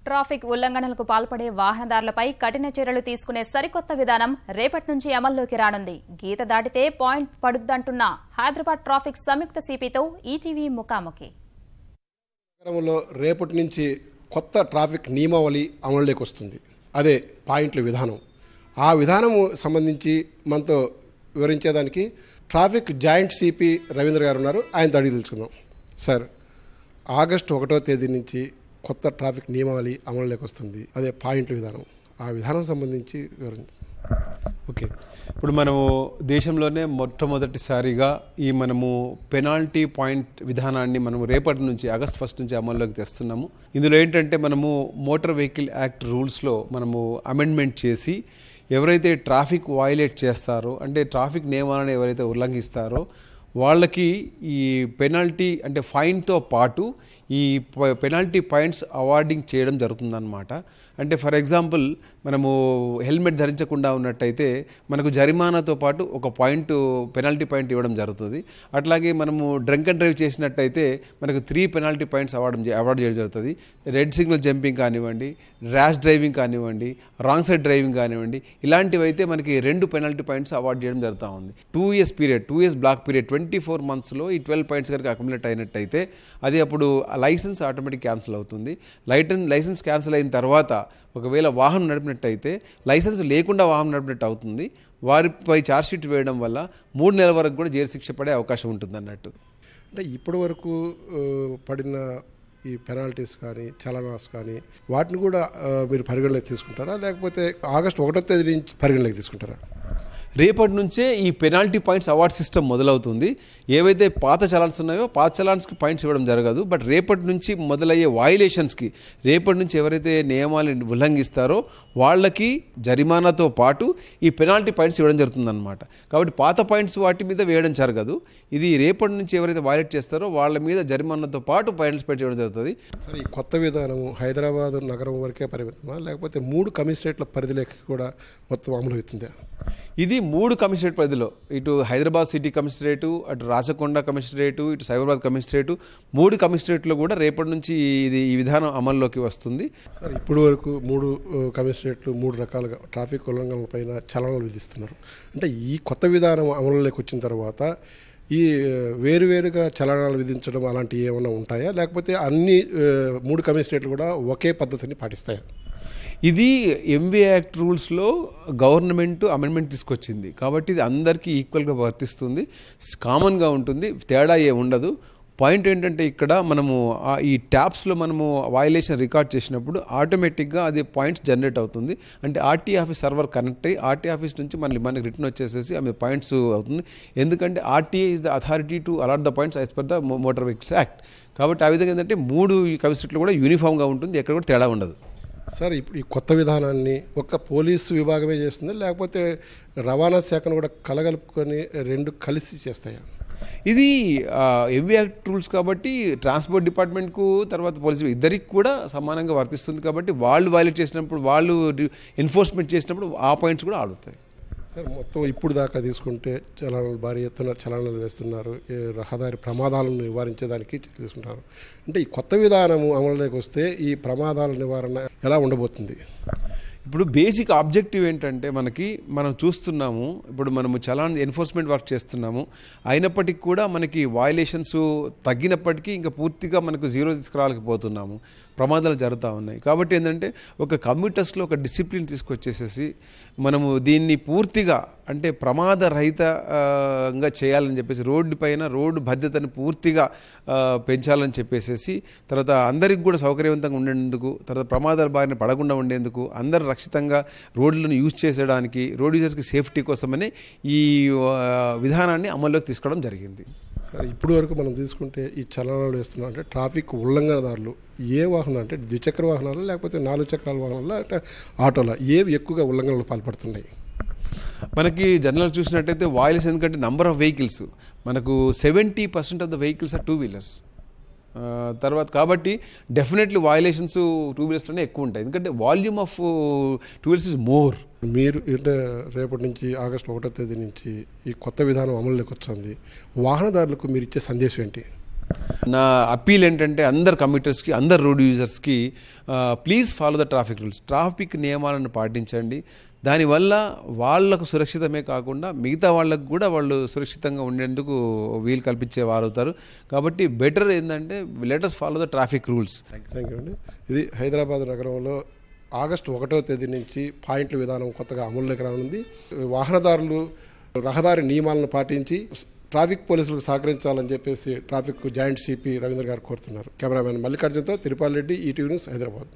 Traffic ఉల్లంఘనలకు పాల్పడే వాహనదారులపై కఠిన చర్యలు తీసుకునే సరికొత్త విధానం రేపటి నుంచి అమల్లోకి రానుంది. గీత దాటితే పాయింట్ పడుద్దంటున్న హైదరాబాద్ ట్రాఫిక్ సంయుక్త సిపితో ఈటీవీ ముఖాముఖి. నగరంలో రేపటి నుంచి కొత్త ట్రాఫిక్ నియమావళి అమలులోకి వస్తుంది. అదే పాయింట్ల విధానం. ఆ విధానము సంబంధించి మనతో వివరించేదానికి ట్రాఫిక్ జాయింట్ సిపి రవీంద్ర గారు ఉన్నారు. ఆయనతో అడిగి తెలుసుకుందాం. సార్, ఆగస్టు 1వ తేదీ నుంచి కొత్త ట్రాఫిక్ నియమావళి అమలులోకి వస్తుంది. అదే పాయింట్ల విధానం. ఆ విధానం సంబంధించి వివరించండి. ఓకే, ఇప్పుడు మనము దేశంలోనే మొట్టమొదటిసారిగా ఈ మనము పెనాల్టీ పాయింట్ విధానాన్ని మనము రేపటి నుంచి ఆగస్ట్ 1 నుంచి అమల్లోకి తెస్తున్నాము. ఇందులో ఏంటంటే మనము మోటార్ వెహికల్ యాక్ట్ రూల్స్లో మనము అమెండ్మెంట్ చేసి ఎవరైతే ట్రాఫిక్ వయలేట్ చేస్తారో, అంటే ట్రాఫిక్ నియమాలను ఎవరైతే ఉల్లంఘిస్తారో వాళ్ళకి ఈ పెనాల్టీ అంటే ఫైన్తో పాటు ఈ పెనాల్టీ పాయింట్స్ అవార్డింగ్ చేయడం జరుగుతుందన్నమాట. అంటే ఫర్ ఎగ్జాంపుల్ మనము హెల్మెట్ ధరించకుండా ఉన్నట్టయితే మనకు జరిమానాతో పాటు ఒక పాయింట్ పెనాల్టీ పాయింట్ ఇవ్వడం జరుగుతుంది. అట్లాగే మనము డ్రంక్ అండ్ డ్రైవ్ చేసినట్టయితే మనకు 3 పెనాల్టీ పాయింట్స్ అవార్డు చేయడం జరుగుతుంది. రెడ్ సిగ్నల్ జంపింగ్ కానివ్వండి, ర్యాష్ డ్రైవింగ్ కానివ్వండి, రాంగ్ సైడ్ డ్రైవింగ్ కానివ్వండి, ఇలాంటివి అయితే మనకి 2 పెనాల్టీ పాయింట్స్ అవార్డు చేయడం జరుగుతూ ఉంది. 2 ఇయర్స్ బ్లాక్ పీరియడ్ 24 monthsలో ఈ 12 పాయింట్స్ కనుక అక్యుములేట్ అయినట్టయితే అది అప్పుడు లైసెన్స్ ఆటోమేటిక్ క్యాన్సిల్ అవుతుంది. లైసెన్స్ క్యాన్సిల్ అయిన తర్వాత ఒకవేళ వాహనం నడిపినట్టయితే లైసెన్స్ లేకుండా వాహనం నడిపినట్టు అవుతుంది. వారిపై ఛార్జ్షీట్ వేయడం వల్ల 3 నెలల వరకు కూడా జైలు శిక్ష పడే అవకాశం ఉంటుంది అన్నట్టు. అంటే ఇప్పటి వరకు పడిన ఈ పెనాల్టీస్ కానీ చలనాస్ కానీ వాటిని కూడా మీరు పరిగణలోకి తీసుకుంటారా, లేకపోతే ఆగస్టు 1వ తేదీ నుంచి పరిగణలోకి తీసుకుంటారా? రేపటి నుంచే ఈ పెనాల్టీ పాయింట్స్ అవార్డ్ సిస్టమ్ మొదలవుతుంది. ఏవైతే పాత చలాన్స్ ఉన్నాయో పాత చలాన్స్కి పాయింట్స్ ఇవ్వడం జరగదు. బట్ రేపటి నుంచి మొదలయ్యే వయలేషన్స్కి రేపటి నుంచి ఎవరైతే నియమాలను ఉల్లంఘిస్తారో వాళ్ళకి జరిమానాతో పాటు ఈ పెనాల్టీ పాయింట్స్ ఇవ్వడం జరుగుతుందన్నమాట. కాబట్టి పాత పాయింట్స్ వాటి మీద వేయడం జరగదు. ఇది రేపటి నుంచి ఎవరైతే వయలేట్ చేస్తారో వాళ్ళ మీద జరిమానాతో పాటు పాయింట్స్ ఇవ్వడం జరుగుతుంది. సరే, ఈ కొత్త విధానం హైదరాబాద్ నగరం వరకే పరిమితమా, లేకపోతే 3 కమిషనరేట్ల పరిధిలోకి కూడా మొత్తం అమలు అవుతుందా? ఇది 3 కమిషనరేట్ పరిధిలో, ఇటు హైదరాబాద్ సిటీ కమిషనరేటు, అటు రాచకొండ కమిషనరేటు, ఇటు సైబరాబాద్ కమిషనరేటు, 3 కమిషనరేట్లో కూడా రేపటి నుంచి ఈ విధానం అమల్లోకి వస్తుంది. సార్, ఇప్పటి వరకు 3 కమిషనరేట్లు 3 రకాలుగా ట్రాఫిక్ ఉల్లంఘనల పైన చలనాలు విధిస్తున్నారు. అంటే ఈ కొత్త విధానం అమలులోకి వచ్చిన తర్వాత ఈ వేరువేరుగా చలనాలు విధించడం అలాంటివి ఏమైనా ఉంటాయా, లేకపోతే అన్ని 3 కమిషనరేట్లు కూడా ఒకే పద్ధతిని పాటిస్తాయా? ఇది ఎంవీ యాక్ట్ రూల్స్లో గవర్నమెంట్ అమెండ్మెంట్ తీసుకొచ్చింది కాబట్టి ఇది అందరికీ ఈక్వల్గా వర్తిస్తుంది, కామన్గా ఉంటుంది, తేడా ఏ ఉండదు. పాయింట్ ఏంటంటే ఇక్కడ మనము ఈ ట్యాప్స్లో మనము వయలేషన్ రికార్డ్ చేసినప్పుడు ఆటోమేటిక్గా అది పాయింట్స్ జనరేట్ అవుతుంది. అంటే ఆర్టీ ఆఫీస్ సర్వర్ కనెక్ట్ అయ్యి ఆర్టీ ఆఫీస్ నుంచి మనకి రిటర్న్ వచ్చేసేసి ఆమె పాయింట్స్ అవుతుంది. ఎందుకంటే RTA is the authority to allot the points as per the motor vehicles act. కాబట్టి ఆ విధంగా ఏంటంటే 3 కమిషనరేట్లు కూడా యూనిఫామ్గా ఉంటుంది, ఎక్కడ కూడా తేడా ఉండదు. సార్, ఇప్పుడు ఈ కొత్త విధానాన్ని ఒక్క పోలీసు విభాగమే చేస్తుంది, లేకపోతే రవాణా శాఖను కూడా కలగలుపుకొని 2 కలిసి చేస్తాయా? ఇది ఎంవీ యాక్ట్ రూల్స్ కాబట్టి ట్రాన్స్పోర్ట్ డిపార్ట్మెంట్కు తర్వాత పోలీసు ఇద్దరికి కూడా సమానంగా వర్తిస్తుంది. కాబట్టి వాళ్ళు వైలేట్ చేసినప్పుడు, వాళ్ళు ఎన్ఫోర్స్మెంట్ చేసినప్పుడు ఆ పాయింట్స్ కూడా ఆడుతాయి. సార్, మొత్తం ఇప్పుడు దాకా తీసుకుంటే చలనాలు భారీ ఎత్తున చలనాలు వేస్తున్నారు. రహదారి ప్రమాదాలను నివారించేదానికి తీసుకుంటారు. అంటే ఈ కొత్త విధానము అమలులోకి వస్తే ఈ ప్రమాదాల నివారణ ఎలా ఉండబోతుంది? ఇప్పుడు బేసిక్ ఆబ్జెక్టివ్ ఏంటంటే మనం చూస్తున్నాము, ఇప్పుడు మనము చలాన్ ఎన్ఫోర్స్మెంట్ వర్క్ చేస్తున్నాము, అయినప్పటికీ కూడా మనకి వయలేషన్స్ తగ్గినప్పటికీ ఇంకా పూర్తిగా మనకు 0 తీసుకురాలేకపోతున్నాము, ప్రమాదాలు జరుగుతూ ఉన్నాయి. కాబట్టి ఏంటంటే ఒక కమ్యూటర్స్లో ఒక డిసిప్లిన్ తీసుకొచ్చేసేసి మనము దీన్ని పూర్తిగా అంటే ప్రమాద రహితంగా చేయాలని చెప్పేసి రోడ్డు భద్రతను పూర్తిగా పెంచాలని చెప్పేసి తర్వాత అందరికి కూడా సౌకర్యవంతంగా ఉండేందుకు, తర్వాత ప్రమాదాల బారిన పడకుండా ఉండేందుకు, అందరు రక్షితంగా రోడ్లను యూజ్ చేసేయడానికి, రోడ్ యూజర్స్కి సేఫ్టీ కోసమని ఈ విధానాన్ని అమల్లోకి తీసుకోవడం జరిగింది. సరే, ఇప్పుడు వరకు మనం తీసుకుంటే ఈ చలనాలు వేస్తున్నాం అంటే ట్రాఫిక్ ఉల్లంఘనదారులు ఏ వాహనం అంటే ద్విచక్ర వాహనాలు, లేకపోతే 4 చక్రాల వాహనాలు, అంటే ఆటోల ఏవి ఎక్కువగా ఉల్లంఘనలు పాల్పడుతున్నాయి? మనకి జనరల్ చూసినట్టయితే వయలేషన్, ఎందుకంటే నంబర్ ఆఫ్ వెహికల్స్ మనకు 70% of the vehicles are 2 wheelers. తర్వాత కాబట్టి డెఫినెట్లీ వయలేషన్స్ 2 వీలర్స్లోనే ఎక్కువ ఉంటాయి, ఎందుకంటే volume of 2 wheelers is more. మీరు అంటే రేపటి నుంచి ఆగస్టు 1వ తేదీ నుంచి ఈ కొత్త విధానం అమలులోకి వచ్చింది. వాహనదారులకు మీరు ఇచ్చే సందేశం ఏంటి? నా అప్పీల్ ఏంటంటే అందరు కమ్యూటర్స్కి, అందరు రోడ్ యూజర్స్కి please follow the traffic rules. Traffic నియమాలను పాటించండి. దానివల్ల వాళ్లకు సురక్షితమే కాకుండా మిగతా వాళ్ళకు కూడా వాళ్ళు సురక్షితంగా ఉండేందుకు వీలు కల్పించే వారు అవుతారు. కాబట్టి బెటర్ ఏంటంటే let us follow the traffic rules. Thank you అండి. ఇది హైదరాబాద్ నగరంలో ఆగస్టు 1వ తేదీ నుంచి పాయింట్ల విధానం కొత్తగా అమల్లోకి రానుంది. వాహనదారులు రహదారి నియమాలను పాటించి ట్రాఫిక్ పోలీసులకు సహకరించాలని చెప్పేసి traffic joint CP Ravindra garu కోరుతున్నారు. కెమెరామెన్ మల్లికార్జునతో తిరుపాల్ రెడ్డి, ఈటీవీ న్యూస్, హైదరాబాద్.